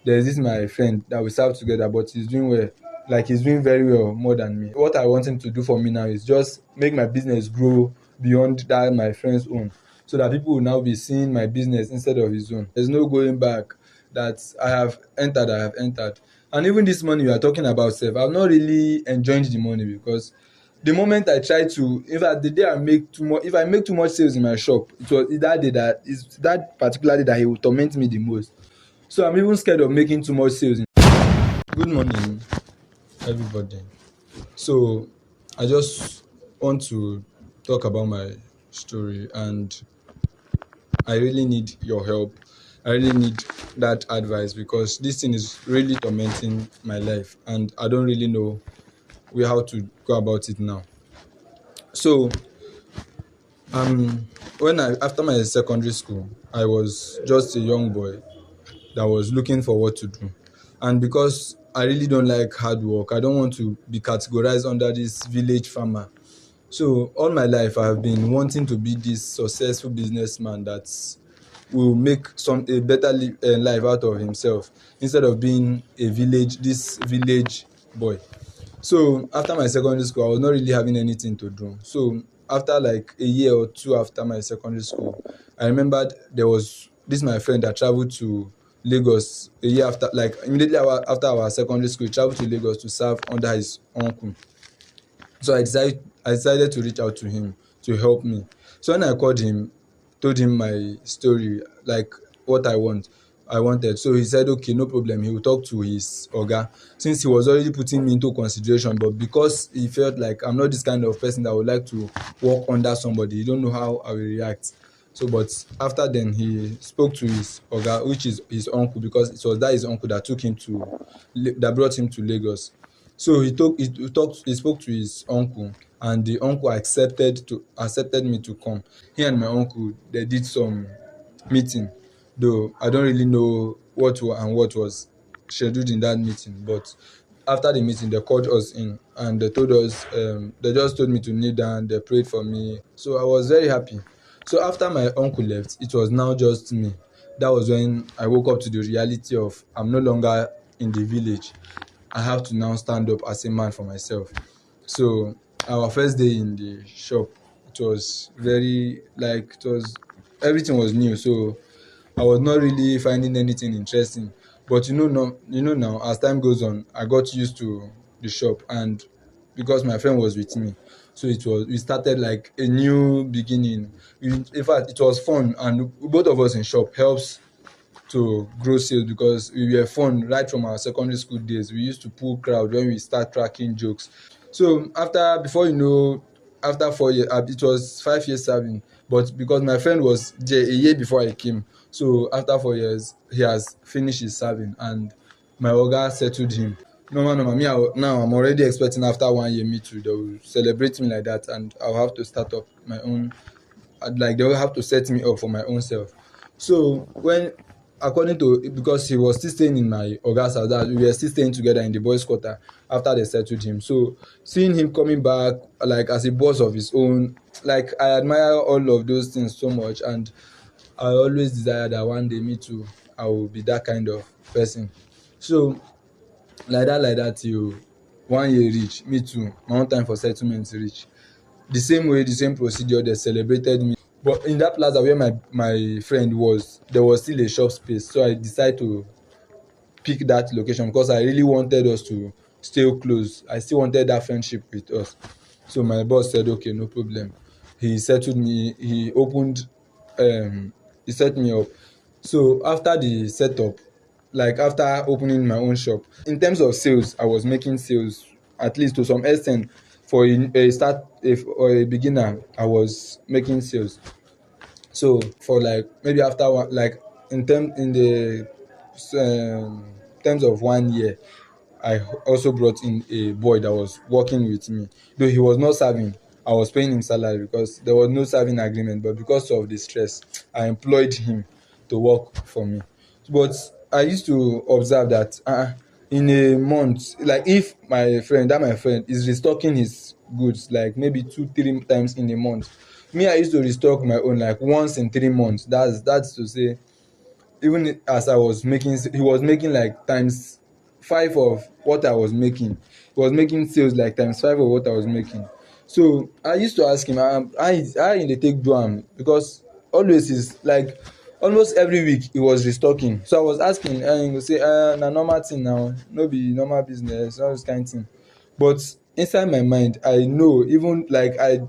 there's this my friend that we serve together, but he's doing well. Like he's doing very well more than me. What I want him to do for me now is just make my business grow beyond that my friend's own, so that people will now be seeing my business instead of his own. There's no going back. That I have entered. And even this money we are talking about sef, I've not really enjoyed the money, because the moment I try to, in fact the day I make too much, if I make too much sales in my shop, it was that day, that is that particular day, that he will torment me the most. So I'm even scared of making too much sales. Good morning, everybody. So I just want to talk about my story, and I really need your help. I really need that advice, because this thing is really tormenting my life and I don't really know how to go about it now. So when I after my secondary school, I was just a young boy that was looking for what to do. And because I really don't like hard work, I don't want to be categorized under this village farmer. So all my life I have been wanting to be this successful businessman that will make a better life out of himself, instead of being this village boy. So after my secondary school, I was not really having anything to do. So after like a year or two after my secondary school, I remembered there was this my friend that traveled to Lagos a year after, like immediately after our secondary school. He traveled to Lagos to serve under his uncle. So I decided to reach out to him to help me. So when I called him, told him my story, like what I wanted. So he said, okay, no problem. He will talk to his oga, since he was already putting me into consideration. But because he felt like I'm not this kind of person that would like to work under somebody, he don't know how I will react. So, but after then, he spoke to his oga, which is his uncle, because it was that his uncle that that brought him to Lagos. So he spoke to his uncle, and the uncle accepted me to come. He and my uncle, they did some meeting, though I don't really know what was scheduled in that meeting. But after the meeting, they called us in and they told us, they just told me to kneel down. They prayed for me, so I was very happy. So after my uncle left, it was now just me. That was when I woke up to the reality of I'm no longer in the village. I have to now stand up as a man for myself. So our first day in the shop, it was very, like, it was, everything was new. So I was not really finding anything interesting. But now, as time goes on, I got used to the shop, and because my friend was with me, so we started like a new beginning. In fact, it was fun, and both of us in shop helps to grow sales, because we were fun right from our secondary school days. We used to pull crowd when we start cracking jokes. So before you know, after 4 years, it was 5 years serving, but because my friend was there a year before I came, so after 4 years he has finished his serving, and my oga settled him. Normal, me, now I'm already expecting after 1 year, me too, they will celebrate me like that, and I'll have to start up my own, like they will have to set me up for my own self. So when, according to, because he was still staying in my oga's house, that we were still staying together in the boys quarter after they settled him. So seeing him coming back like as a boss of his own, like I admire all of those things so much, and I always desire that one day me too, I will be that kind of person. So like that till 1 year reach, me too, my own time for settlement reach. The same way, the same procedure, they celebrated me. But in that plaza where my friend was, there was still a shop space. So I decided to pick that location, because I really wanted us to stay close. I still wanted that friendship with us. So my boss said, okay, no problem. He settled me. He set me up. So after the setup, like after opening my own shop, in terms of sales, I was making sales, at least to some extent. For or a beginner, I was making sales. So for like maybe after one, like in the terms of 1 year, I also brought in a boy that was working with me. Though he was not serving, I was paying him salary because there was no serving agreement. But because of the stress, I employed him to work for me. But I used to observe that in a month, like if my friend is restocking his goods like maybe 2 3 times in a month, me I used to restock my own like once in 3 months. That's to say even as I was making, he was making like times five of what I was making. He was making sales like times five of what I was making. So I used to ask him, how he dey take do am, because always is like almost every week he was restocking. So I was asking, and he go say, na normal thing now, no be normal business, all those kind thing. But inside my mind, I know, even like I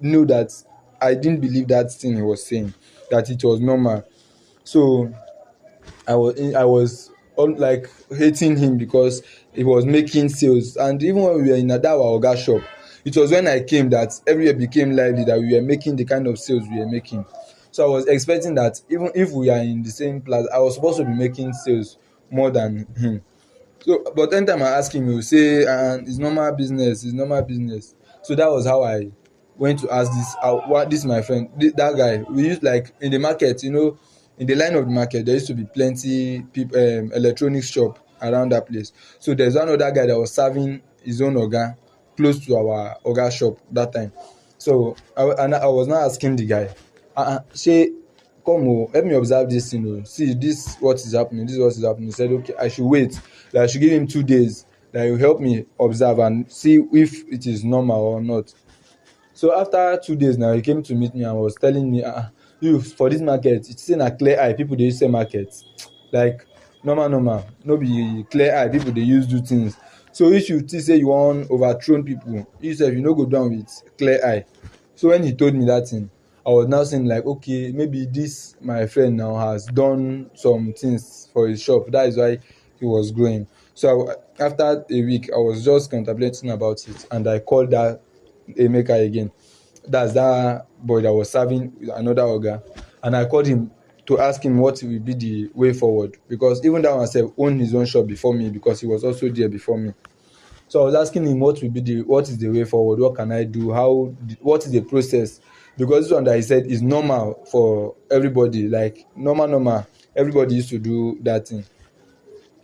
knew that I didn't believe that thing he was saying, that it was normal. So I was like hating him because he was making sales. And even when we were in that our oga shop, it was when I came that everywhere became lively, that we were making the kind of sales we were making. So I was expecting that even if we are in the same class, I was supposed to be making sales more than him. So but anytime I ask him, he will say, it's normal business, it's normal business. So that was how I went to ask this, what this my friend, that guy. We used, like, in the market, in the line of the market, there used to be plenty people, electronics shop around that place. So there's one other guy that was serving his own oga close to our oga shop that time. So I was now asking the guy, shey, come o, help me observe this thing o, see this what is happening, this is what is happening. He said okay, I should wait, that I should give him 2 days, that he will help me observe and see if it is normal or not. So after 2 days now, he came to meet me and was telling me, you, for this market, it's say na clear eye people dey use sell market, like normal no be clear eye people dey use do things. So if you think say you wan overthrow people, you sef you no go do am with clear eye. So when he told me that thing, I was now saying like, okay, maybe this my friend now has done some things for his shop, that is why he was growing. So after a week, I was just contemplating about it, and I called that Emeka again. That's that boy that was serving with another oga. And I called him to ask him what will be the way forward, because even that one sef owned his own shop before me, because he was also there before me. So I was asking him what is the way forward, what can I do, what is the process, because this one that he said is normal for everybody, like normal, everybody used to do that thing.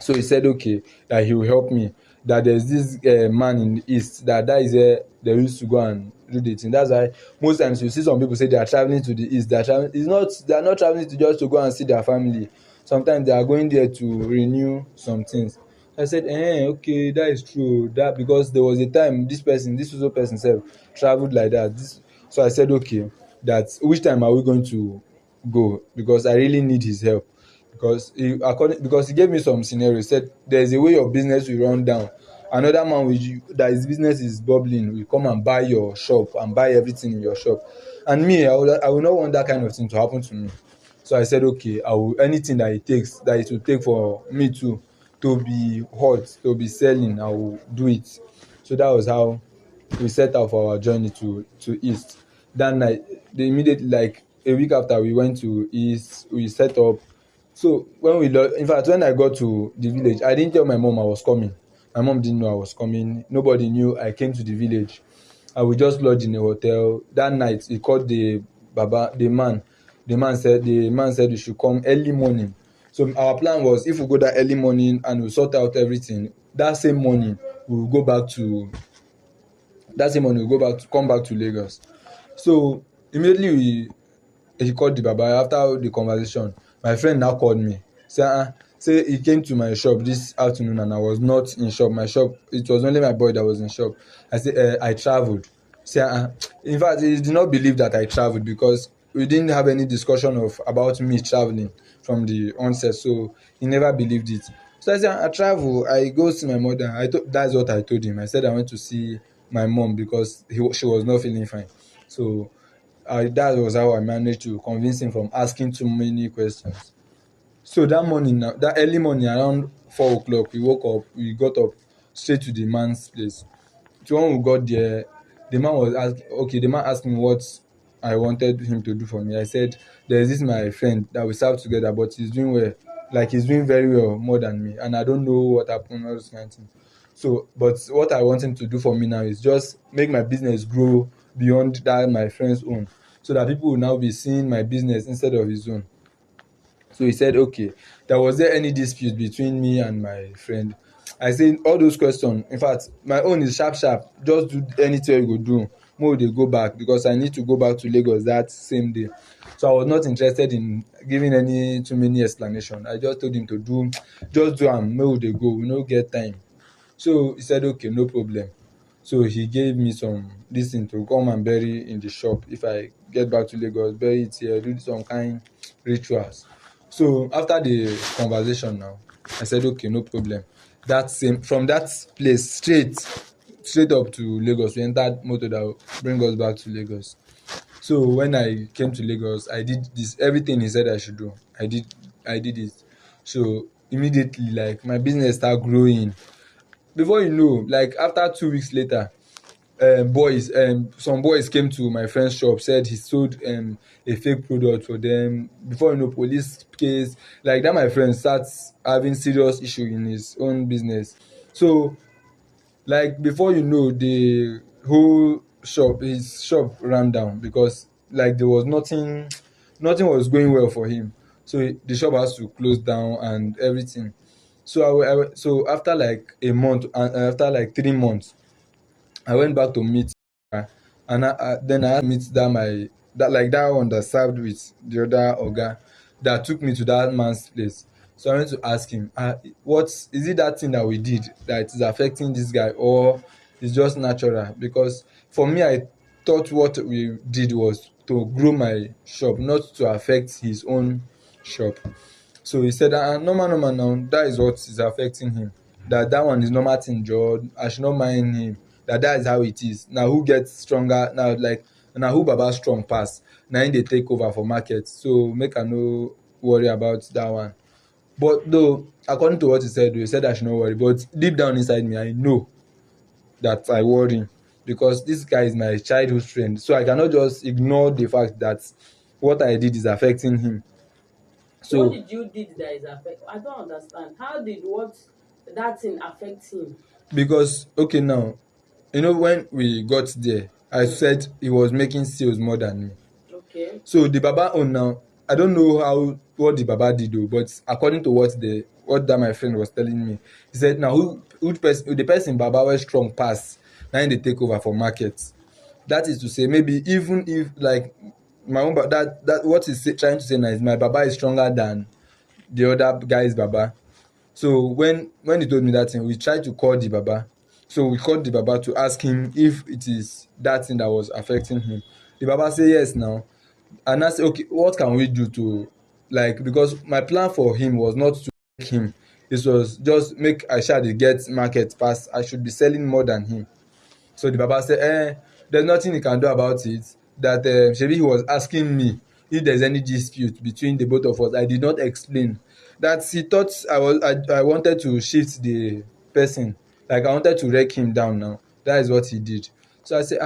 So he said okay, that he will help me, that there's this man in the east, that is where they used to go and do the thing. That's why most times you see some people say they are traveling to the east, they are not traveling to just to go and see their family. Sometimes they are going there to renew some things. I said, okay, that is true, that because there was a time this also person sef traveled like that. So I said okay, that which time are we going to go, because I really need his help. Because he gave me some scenario. He said there's a way your business will run down, another man that his business is bubbling will come and buy your shop and buy everything in your shop. And me, I will not want that kind of thing to happen to me. So I said okay, I will, anything that it will take for me to be hot, to be selling, I will do it. So that was how we set out for our journey to east. That night, the immediately, like a week after we went to east, we set up. So in fact, when I got to the village, I didn't tell my mom I was coming. My mom didn't know I was coming. Nobody knew I came to the village. I would just lodge in a hotel. That night, he called the baba, the man. The man said we should come early morning. So our plan was, if we go that early morning and we sort out everything, we will go back to come back to Lagos. So immediately he called the baba. After the conversation, my friend now called me, say he came to my shop this afternoon and I was not in shop. My shop, it was only my boy that was in shop. I said, I traveled. Say, in fact, he did not believe that I traveled, because we didn't have any discussion about me traveling from the onset. So he never believed it. So I said, I travel, I go see my mother. That's what I told him. I said I went to see my mom because she was not feeling fine. So that was how I managed to convince him from asking too many questions. So that morning, that early morning, around 4 o'clock, we got up straight to the man's place. So when we got there, the man asked me what I wanted him to do for me. I said, there's this my friend that we serve together, but he's doing well. Like, he's doing very well, more than me. And I don't know what happened, all those kind of things. So, but what I want him to do for me now is just make my business grow beyond that my friend's own. So that people will now be seeing my business instead of his own. So he said, okay, that was there any dispute between me and my friend? I said, all those questions, in fact, my own is sharp, sharp. Just do anything you go do. Mo dey go back because I need to go back to Lagos that same day. So I was not interested in giving any too many explanation. I just told him to do, just do am, make we dey go, we no get time. So he said okay, no problem. So he gave me some this thing to come and bury in the shop. If I get back to Lagos, bury it here, do some kind rituals. So after the conversation now, I said okay, no problem. That same from that place straight up to Lagos, we entered motor that will bring us back to Lagos. So when I came to Lagos, I did this everything he said I should do. I did it. So immediately, like my business start growing. Before you know, like after 2 weeks later, some boys came to my friend's shop, said he sold a fake product for them. Before you know, police case, like that my friend starts having serious issue in his own business. So like before you know, the whole shop his shop ran down because like there was nothing was going well for him. So the shop has to close down and everything. So so after like a month and after like 3 months, I went back to meet her, and then I had to meet that one that served with the other oga that took me to that man's place. So I went to ask him, what is it, that thing that we did that is affecting this guy, or it's just natural? Because for me, I thought what we did was to grow my shop, not to affect his own shop. So he said, normal now, that is what is affecting him. That one is normal thing, Joe. I should not mind him. That is how it is. Now who gets stronger now? Like now who Baba strong pass? Now him dey take over for market. So make I no worry about that one. But though, according to what he said I should not worry. But deep down inside me, I know that I worry because this guy is my childhood friend. So I cannot just ignore the fact that what I did is affecting him. What So did you did that is affect? I don't understand. How did what that thing affect him? because okay now, when we got there, I Mm. said he was making sales more than me. Okay. So the baba own now, I don't know what the baba did though, but according to what that my friend was telling me, he said now the person baba wey strong pass, na him dey take over for market. That is to say, maybe even if like my own that what he's trying to say now is my baba is stronger than the other guy's baba. So when he told me that thing, we tried to call the baba. So we called the baba to ask him if it is that thing that was affecting him. The baba say yes now. And I say okay, what can we do to, like, because my plan for him was not to make him. It was just make I sha dey get market pass. I should be selling more than him. So the baba say there's nothing he can do about it. That shebi he was asking me if there's any dispute between the both of us. I did not explain that he thought I wanted to shift the person, like I wanted to wreck him down now. That is what he did. So I say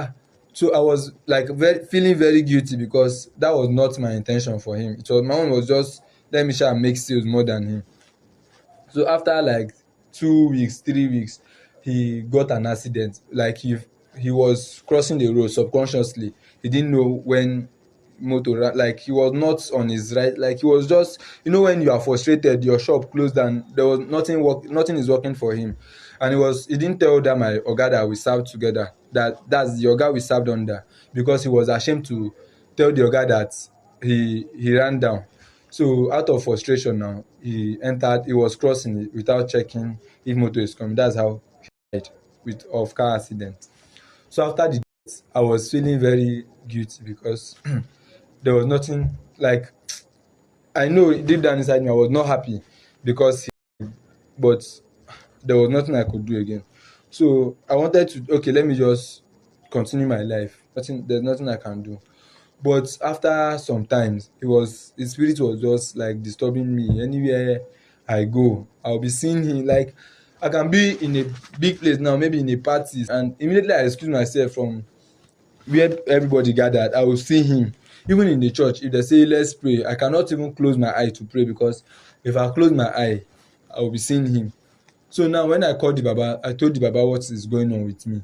so I was like feeling very guilty because that was not my intention for him. It was my own was just let me sha make sales more than him. So after like 2 weeks, 3 weeks, he got an accident. Like he was crossing the road subconsciously. He didn't know when like he was not on his right. Like he was just, when you are frustrated, your shop closed and there was nothing is working for him. And he didn't tell that my oga that we served together, that's the oga we served under, because he was ashamed to tell the oga that he ran down. So out of frustration now, he was crossing it without checking if motor is coming. That's how he died of car accident. So after the death, I was feeling very guilty because there was nothing, like, I know deep down inside me I was not happy because but there was nothing I could do again. So I wanted to, okay, let me just continue my life. There's nothing I can do. But after some times, his spirit was just like disturbing me. Anywhere I go, I'll be seeing him. Like I can be in a big place now, maybe in a party, and immediately I excuse myself from where everybody gathered. I will see him. Even in the church, if they say let's pray, I cannot even close my eye to pray because if I close my eye, I will be seeing him. So now when I called the baba, I told the baba what is going on with me.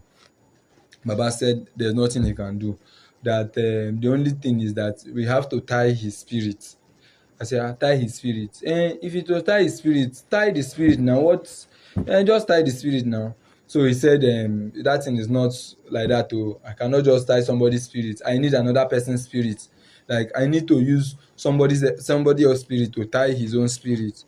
Baba said there's nothing he can do. That the only thing is that we have to tie his spirit. I said, tie his spirit. If it was tie his spirit, tie the spirit now. What? Just tie the spirit now. So he said that thing is not like that. Oh, I cannot just tie somebody's spirit. I need another person's spirit. Like I need to use somebody else's spirit to tie his own spirit.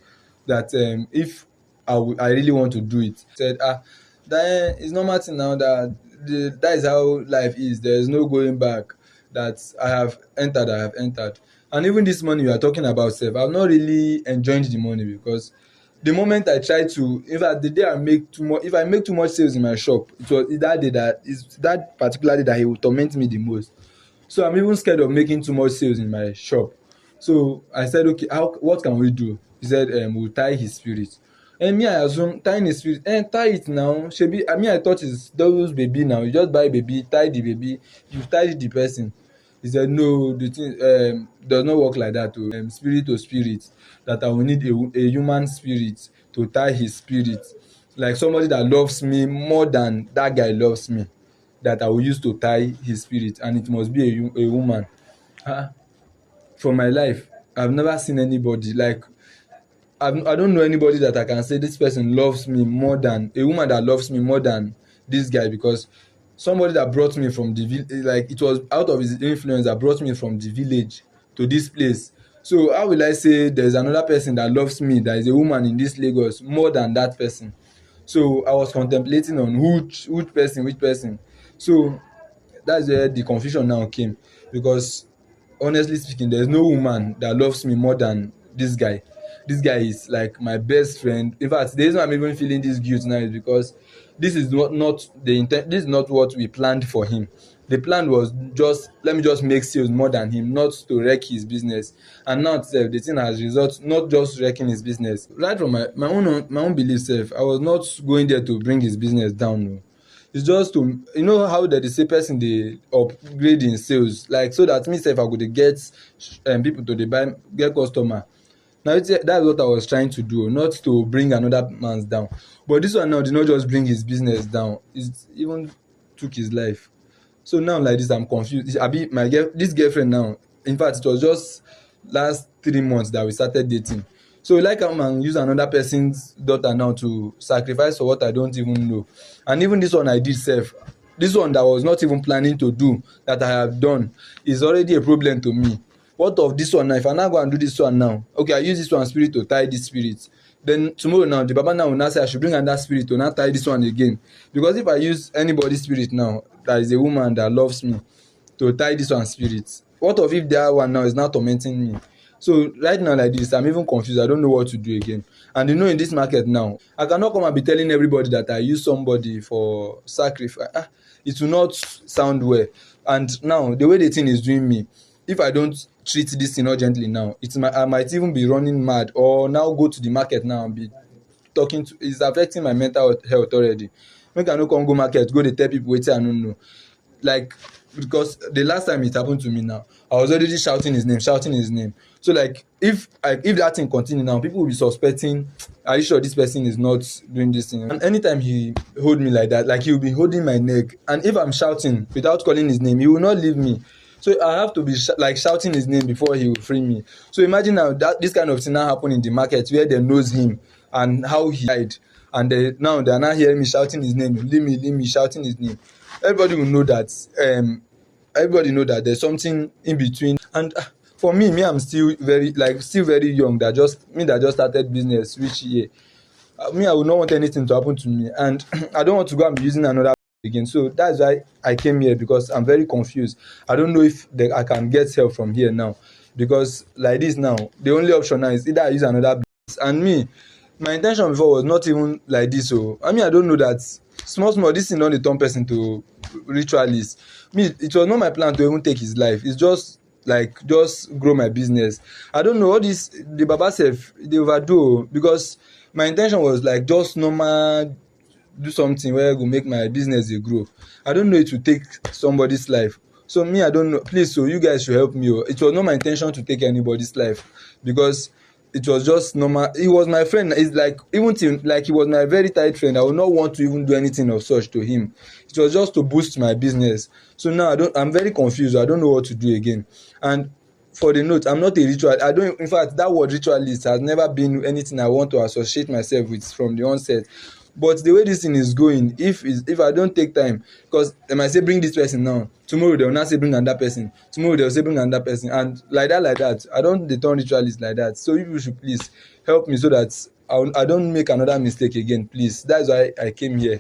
That if I really want to do it, said that it's normal thing now that that is how life is. There is no going back. That I have entered. And even this money you are talking about, self, I've not really enjoyed the money because the moment I try to, in fact, the day I make too much, if I make too much sales in my shop, it was that day that is that particular day that he will torment me the most. So I'm even scared of making too much sales in my shop. So I said, okay, what can we do? He said, we'll tie his spirit. And me, I assume tying his spirit, and tie it now. Shebi, I mean, I thought it's those baby now. You just buy baby, tie the baby, you tie the person. He said, no, the thing does not work like that. Oh. Spirit to spirit, that I will need a human spirit to tie his spirit. Like somebody that loves me more than that guy loves me, that I will use to tie his spirit, and it must be a woman. Ah, for my life, I've never seen anybody like I don't know anybody that I can say this person loves me more than a woman that loves me more than this guy, because somebody that brought me from the like it was out of his influence that brought me from the village to this place. So how will I say there's another person that loves me, that is a woman in this Lagos, more than that person? So I was contemplating on which person. So that's where the confusion now came, because honestly speaking, there's no woman that loves me more than this guy. This guy is like my best friend. In fact, the reason I'm even feeling this guilt now is because this is not the intent. This is not what we planned for him. The plan was just, let me just make sales more than him, not to wreck his business. And now itself, the thing has resulted not just wrecking his business. Right from my own belief self, I was not going there to bring his business down. No. It's just to, you know how that they say person dey upgrade in sales, like so that me sef I go dey get people to dey buy, get customer. Na wetin that's what I was trying to do, not to bring another man's down. But this one now did not just bring his business down, it even took his life. So now like this I'm confused. Abi this girlfriend now, in fact it was just last 3 months that we started dating. So like come and use another person's daughter now to sacrifice for what I don't even know. And even this one I did sef, this one that I was not even planning to do, that I have done, is already a problem to me. What of this one now? If I now go and do this one now, okay, I use this one spirit to tie this spirit, then tomorrow now the baba now will now say I should bring another spirit to now tie this one again. Because if I use anybody's spirit now, that is a woman that loves me, to tie this one spirit, what of if that one now is now tormenting me? So right now like this I'm even confused. I don't know what to do again. And you know, in this market now, I cannot come and be telling everybody that I use somebody for sacrifice. It will not sound well. And now the way the thing is doing me, if I don't treat this thing urgently now, I might even be running mad, or now go to the market now and be talking to, it's affecting my mental health already. Make I no come go market go dey tell people wetin I no know. Like, because the last time it happened to me now, I was already shouting his name. So like if that thing continue now, people will be suspecting, are you sure this person is not doing this thing? And anytime he hold me like that, like he will be holding my neck, and if I'm shouting without calling his name, he will not leave me. So I have to be like shouting his name before he will free me. So imagine now that this kind of thing now happen in the market where they knows him and how he died, and now they are now hearing me shouting his name, leave me, shouting his name. Everybody will know that everybody know that there's something in between. And for me I'm still very young, that just started business which year. I would not want anything to happen to me, and I don't want to go and be using another again. So that's why I came here, because I'm very confused. I don't know if I can get help from here now, because like this now the only option now is either I use another business. And me, my intention before was not even like this. So I mean, I don't know that small this thing don dey turn person to ritualist. Me, it was not my plan to even take his life. It's just like just grow my business. I don't know, all this the baba sef dey overdo o, because my intention was like just normal, do something wey go make my business dey grow. I don't know it will take somebody's life. So me, I don't know, please, so you guys should help me o. It was not my intention to take anybody's life, because it was just normal. He was my friend. It's like, even till like he was my very tight friend, I would not want to even do anything of such to him. It was just to boost my business. So now I'm very confused. I don't know what to do again. And for the note, I'm not a ritual. I don't, in fact, that word ritualist has never been anything I want to associate myself with from the onset. But the way this thing is going, if I don't take time, because they might say bring this person now, tomorrow they will not say bring another person, tomorrow they will say bring another person, and like that. I don't dey turn ritualist like that. So if you should please help me so that I don't make another mistake again, please. That's why I came here.